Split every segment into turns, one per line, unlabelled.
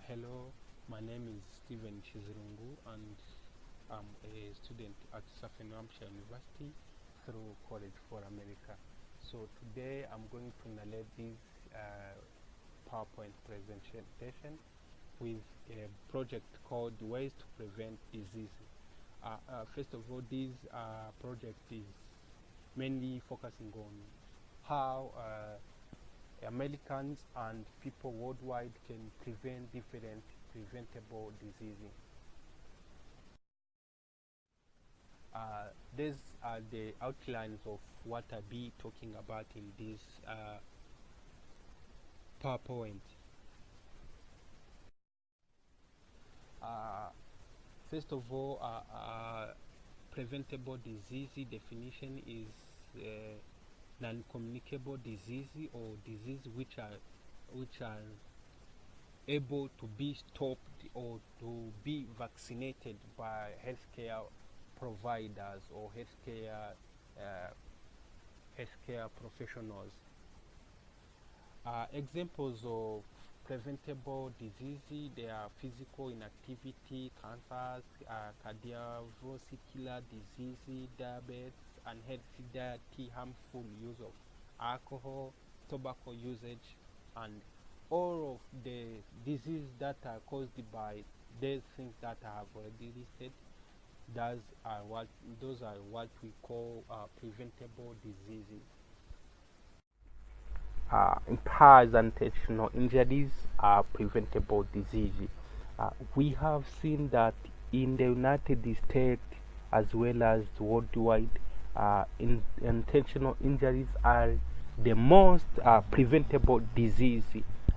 Hello, my name is Stephen Chizirungu, and I'm a student at Southern Hampshire University through College for America. So today I'm going to narrate this PowerPoint presentation with a project called Ways to Prevent Disease. First of all, this project is mainly focusing on how Americans and people worldwide can prevent different preventable diseases. These are the outlines of what I'll be talking about in this PowerPoint. First of all, preventable disease definition is non-communicable disease or disease which are able to be stopped or to be vaccinated by healthcare providers or healthcare professionals. Examples of preventable disease: they are physical inactivity, cancers, cardiovascular disease, diabetes, unhealthy diet, harmful use of alcohol, tobacco usage, and all of the diseases that are caused by these things that I have already listed. Those are what we call preventable diseases. Impairs and intentional injuries are preventable diseases. We have seen that in the United States as well as worldwide, intentional injuries are the most preventable disease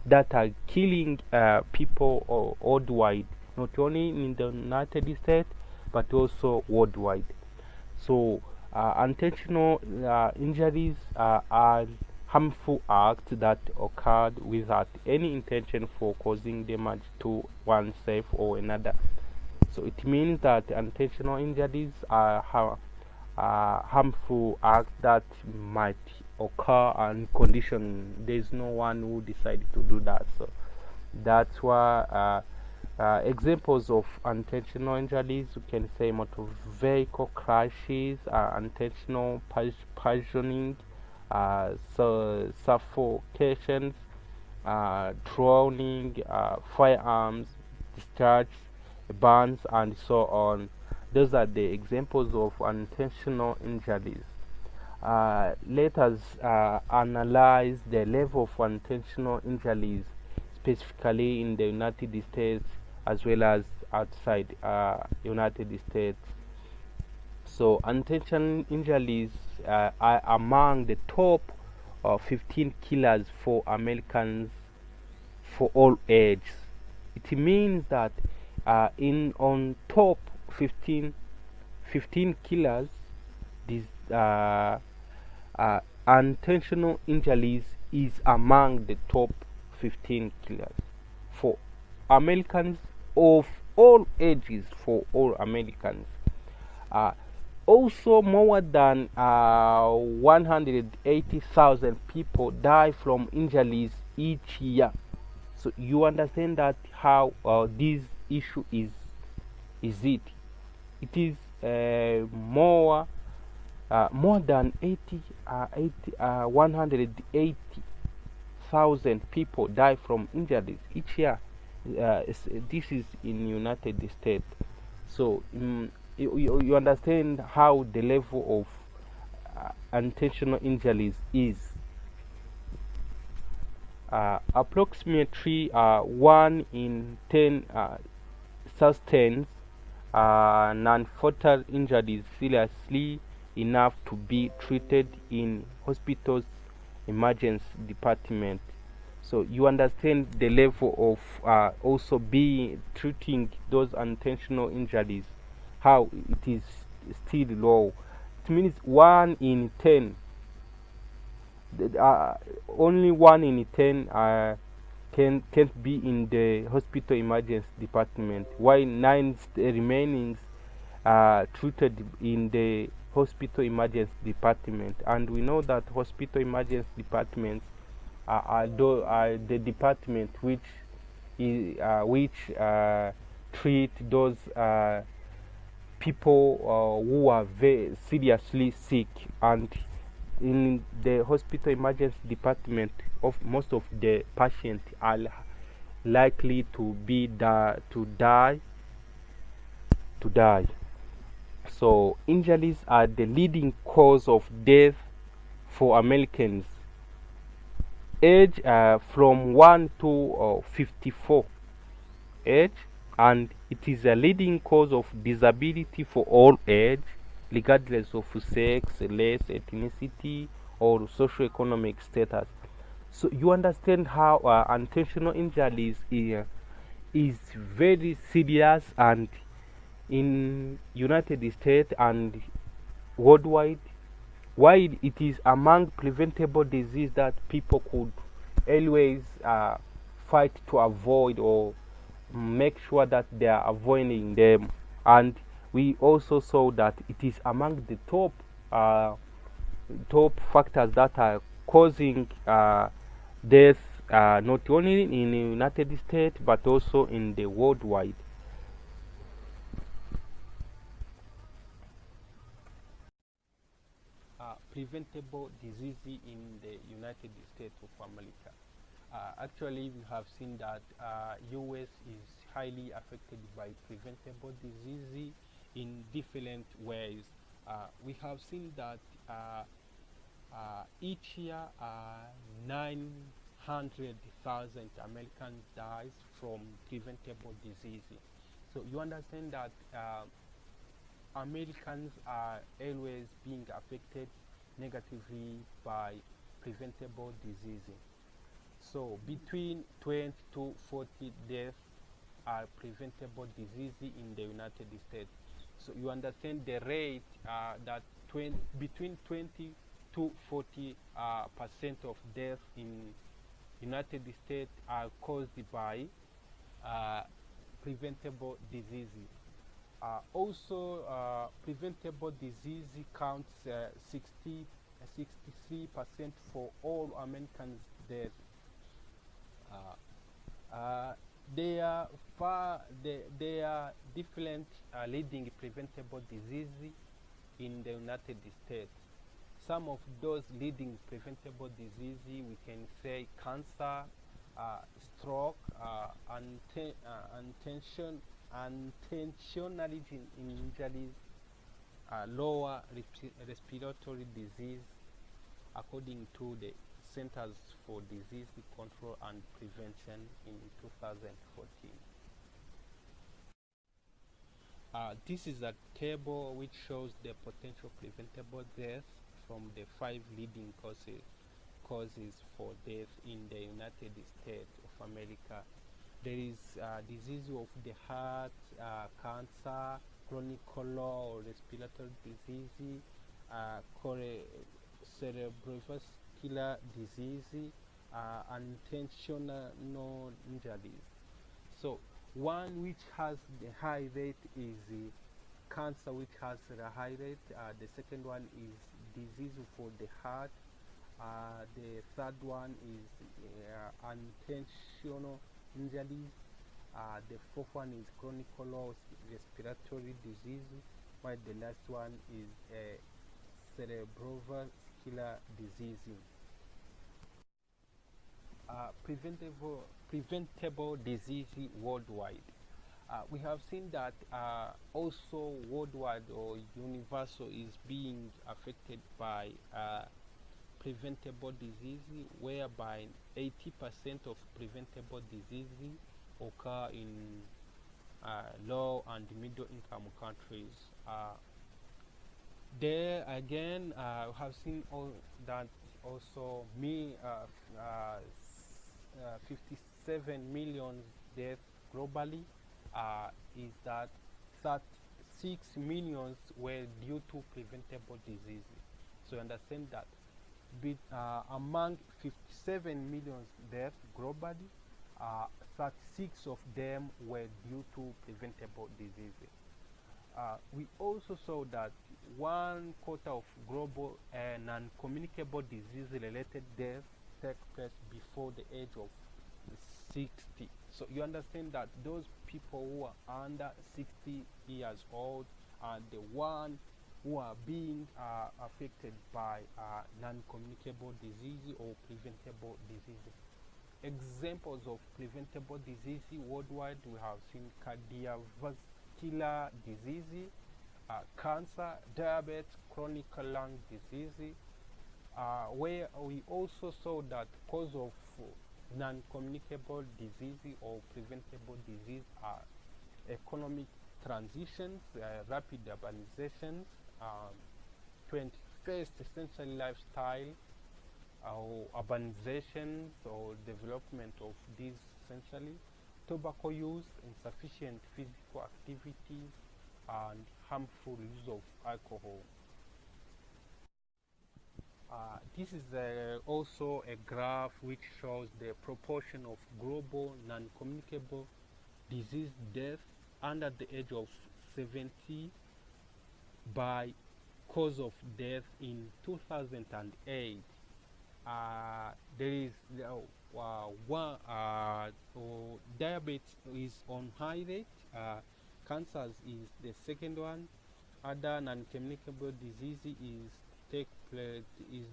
that are killing people worldwide, not only in the United States but also worldwide. So intentional injuries are harmful acts that occurred without any intention for causing damage to oneself or another. So it means that intentional injuries are harmful acts that might occur and condition. There's no one who decided to do that. So that's why examples of intentional injuries, you can say motor vehicle crashes, intentional poisoning, suffocations, drowning, firearms, discharge, burns, and so on. Those are the examples of unintentional injuries. Let us analyze the level of unintentional injuries specifically in the United States as well as outside United States. So unintentional injuries are among the top 15 killers for Americans for all ages. It means that on top 15 killers, these unintentional injuries is among the top 15 killers for Americans of all ages, for all Americans. Also, more than 180,000 people die from injuries each year. So you understand that how this issue is it? It is more than 180,000 people die from injuries each year. This is in United States. So you understand how the level of unintentional injuries is. Approximately 1 in 10 sustains non-fatal injuries seriously enough to be treated in hospitals emergency department. So you understand the level of also be treating those unintentional injuries, how it is still low. It means 1 in 10, only 1 in 10 can't be in the hospital emergency department, while 9 remaining treated in the hospital emergency department. And we know that hospital emergency departments are the department which which treat those people who are very seriously sick, and in the hospital emergency department, of most of the patients are likely to die. So injuries are the leading cause of death for Americans age from 1 to 54 age, and it is a leading cause of disability for all age, regardless of sex, race, ethnicity, or socioeconomic status. So you understand how unintentional injuries is very serious, and in United States and worldwide, while it is among preventable disease that people could always fight to avoid or make sure that they are avoiding them. And we also saw that it is among the top factors that are causing death, not only in the United States but also in the worldwide. Preventable disease in the United States of America. Actually, we have seen that US is highly affected by preventable disease in different ways. We have seen that each year 900,000 Americans dies from preventable disease. So you understand that Americans are always being affected negatively by preventable disease. So between 20 to 40 deaths are preventable disease in the United States. So you understand the rate that between 20 to 40 percent of deaths in United States are caused by preventable disease. Also, preventable disease counts 63% for all Americans' deaths. There are different leading preventable diseases in the United States. Some of those leading preventable diseases, we can say cancer, stroke, unintentional injuries, lower respiratory disease, according to the Centers for Disease Control and Prevention in 2014. This is a table which shows the potential preventable deaths from the 5 leading causes for death in the United States of America. There is disease of the heart, cancer, chronic or respiratory disease, cerebrovascular disease, unintentional injuries. So one which has the high rate is cancer, which has a high rate. The second one is disease for the heart. The third one is unintentional injuries. The fourth one is chronic respiratory disease, while the last one is cerebrovascular disease. Preventable disease worldwide. We have seen that also worldwide or universal is being affected by preventable disease, whereby 80% of preventable disease occur in low and middle income countries. There again, we have seen that also 57 million deaths globally, is that 36 million were due to preventable disease. So you understand that among 57 million deaths globally, 36 of them were due to preventable disease. We also saw that 1/4 of global non-communicable disease-related deaths take place before the age of 60. So you understand that those people who are under 60 years old are the one who are being affected by non-communicable disease or preventable disease. Examples of preventable disease worldwide, we have seen cardiovascular disease, cancer, diabetes, chronic lung disease, where we also saw that cause of non-communicable disease or preventable disease are economic transitions, rapid urbanizations, 21st century lifestyle, or urbanizations or development of these essentially, tobacco use, insufficient physical activity, and harmful use of alcohol. This is also a graph which shows the proportion of global non-communicable disease death under the age of 70 by cause of death in 2008. There is diabetes is on high rate, cancers is the second one, other non-communicable disease is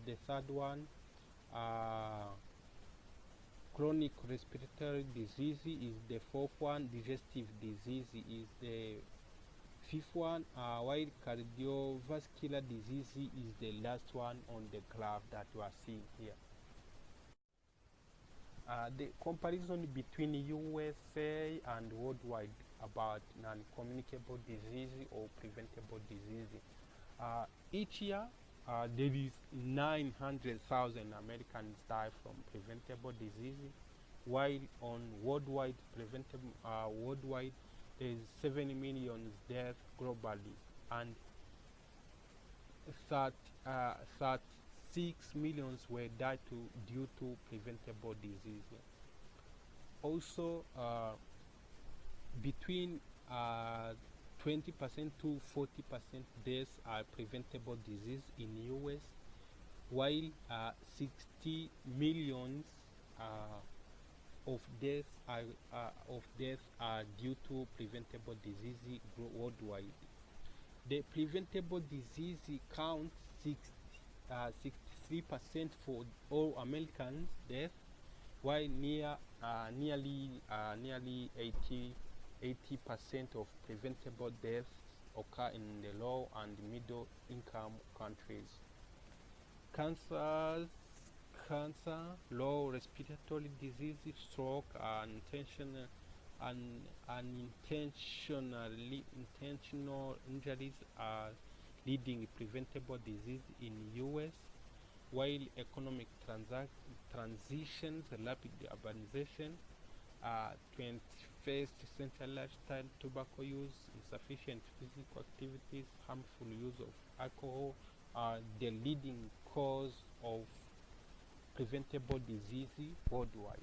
the third one, chronic respiratory disease is the fourth one, digestive disease is the fifth one, while cardiovascular disease is the last one on the graph that you are seeing here. The comparison between USA and worldwide about non-communicable disease or preventable disease. Each year, there is 900,000 Americans die from preventable disease, while on worldwide worldwide there is 7 million deaths globally, and 36 million were died due to preventable disease. Also, between 20% to 40% deaths are preventable disease in US, while 60 millions of deaths are due to preventable disease worldwide. The preventable disease counts 63% for all Americans deaths, while nearly 80% of preventable deaths occur in the low and middle income countries. Cancer, low respiratory disease, stroke, and intentional injuries are leading preventable disease in US, while economic transitions, rapid urbanization, 21st century lifestyle, tobacco use, insufficient physical activities, harmful use of alcohol are the leading cause of preventable disease worldwide.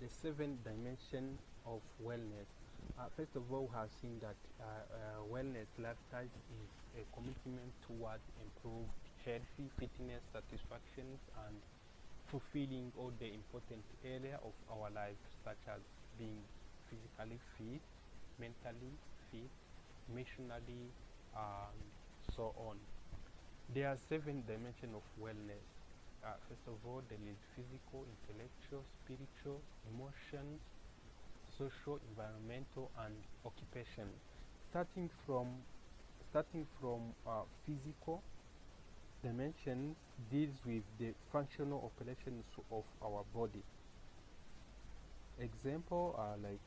The 7th dimension of wellness. First of all, we have seen that wellness lifestyle is a commitment toward improved healthy fitness, satisfactions, and fulfilling all the important areas of our lives, such as being physically fit, mentally fit, emotionally, and so on. There are 7 dimensions of wellness. First of all, there is physical, intellectual, spiritual, emotions, social, environmental, and occupation. Starting from physical dimensions, deals with the functional operations of our body. Example like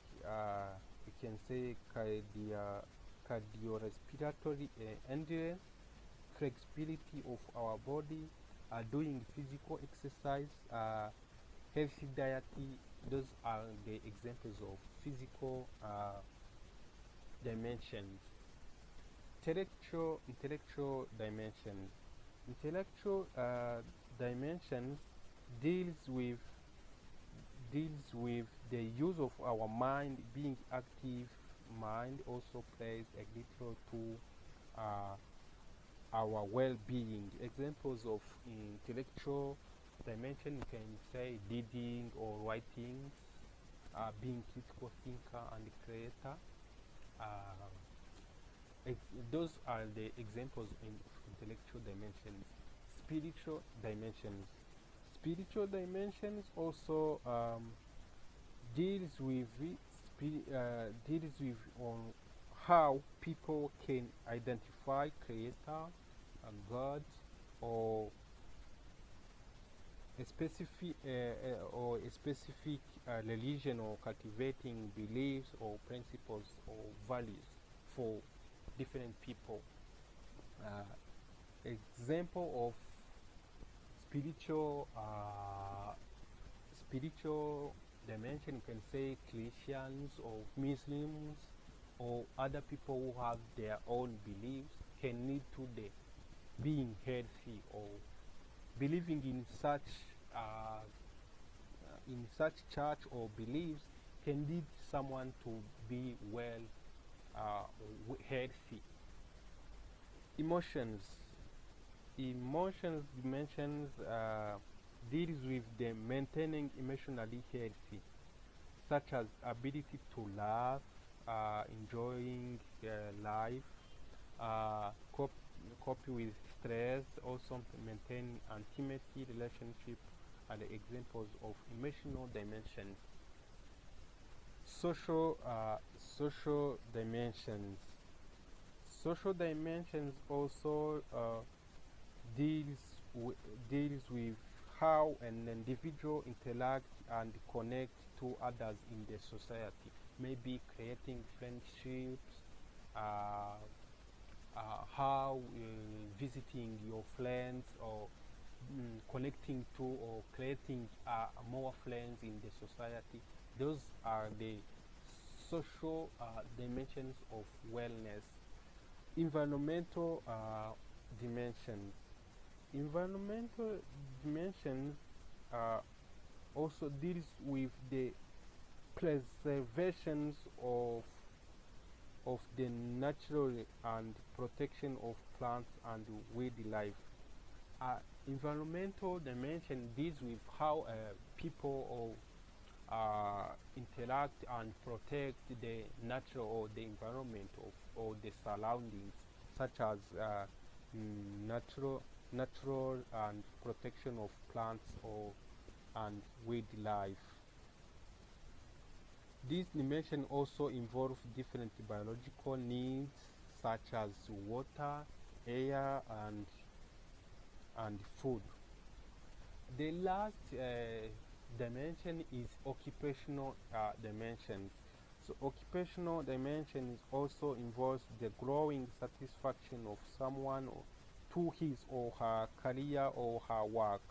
you can say cardiorespiratory endurance, flexibility of our body, doing physical exercise, healthy diet. Those are the examples of physical dimensions. Intellectual dimensions. Intellectual dimensions deals with the use of our mind. Being active mind also plays a little to our well-being. Examples of intellectual dimension, you can say reading or writing, being critical thinker and creator. Uh, those are the examples in intellectual dimensions. Spiritual dimensions. Spiritual dimensions also deals with deals with on how people can identify creator, God, or a specific religion, or cultivating beliefs or principles or values for different people. Example of spiritual spiritual dimension, you can say Christians or Muslims or other people who have their own beliefs can lead to the being healthy, or believing uh, in such church or beliefs can lead someone to be well, healthy. Emotions. Emotions dimensions deals with the maintaining emotionally healthy, such as ability to laugh, enjoying life, cope, cope with stress, also maintain intimacy relationship, are the examples of emotional dimensions. Social dimensions. Social dimensions also deals deals with how an individual interact and connect to others in the society. Maybe creating friendships, uh, how visiting your friends, or connecting to or creating more friends in the society. Those are the social dimensions of wellness. Environmental dimensions. Environmental dimensions also deals with the preservations of the natural and protection of plants and wildlife. Uh, Environmental dimension deals with how people interact and protect the natural or the environment of or the surroundings, such as natural and protection of plants or and wildlife. This dimension also involves different biological needs, such as water, air, and food. The last dimension is occupational dimension. So occupational dimension is also involves the growing satisfaction of someone to his or her career or her work.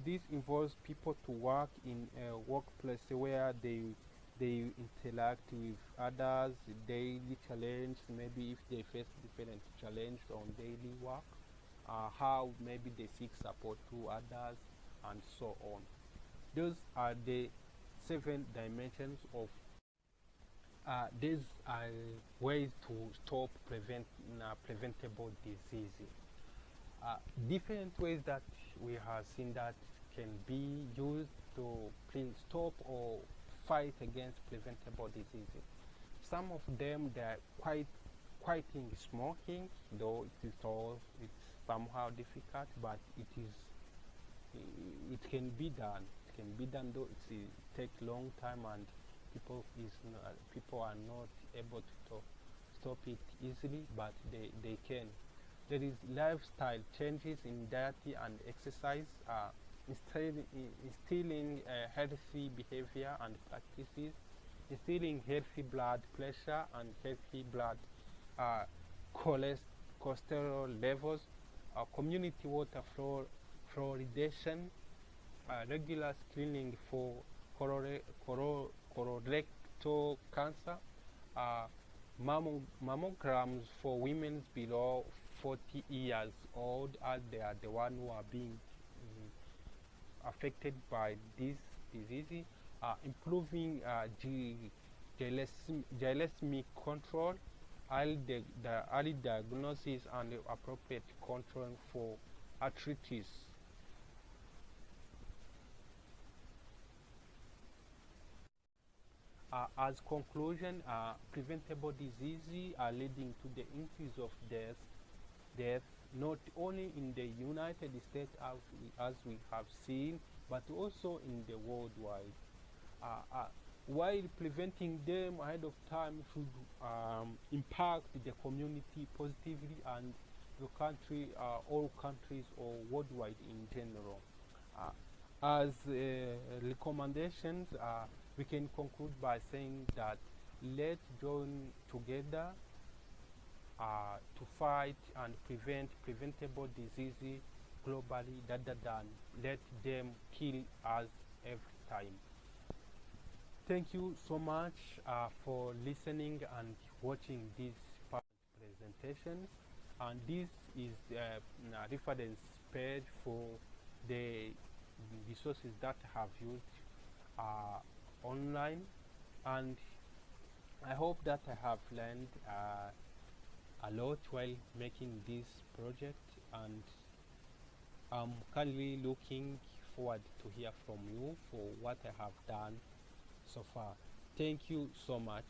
This involves people to work in a workplace where they interact with others, daily challenge, maybe if they face different challenges on daily work, how maybe they seek support to others, and so on. Those are the 7 dimensions of these are ways to stop preventable diseases. Different ways that we have seen that can be used to stop or fight against preventable diseases. Some of them, they are quieting smoking, though it's somehow difficult, but it can be done. It can be done, though it takes long time, and people are not able to stop it easily, but they can. There is lifestyle changes in diet and exercise, instilling healthy behavior and practices, instilling healthy blood pressure and healthy blood uh, cholesterol levels, community water fluoridation, regular screening for colorectal cancer, uh, mammograms for women below 40 years old, as they are the ones who are being affected by this disease, improving glycemic control, the early diagnosis and the appropriate control for arthritis. As conclusion, preventable diseases are leading to the increase of death not only in the United States as we have seen, but also in the worldwide. Uh, uh, while preventing them ahead of time should impact the community positively and your country, all countries, or worldwide in general. Uh, as recommendations, we can conclude by saying that let's join together to fight and prevent preventable diseases globally rather than let them kill us every time. Thank you so much for listening and watching these presentations. And this is a reference page for the resources that I have used online. And I hope that I have learned a lot while making this project, and I'm currently looking forward to hear from you for what I have done so far. Thank you so much.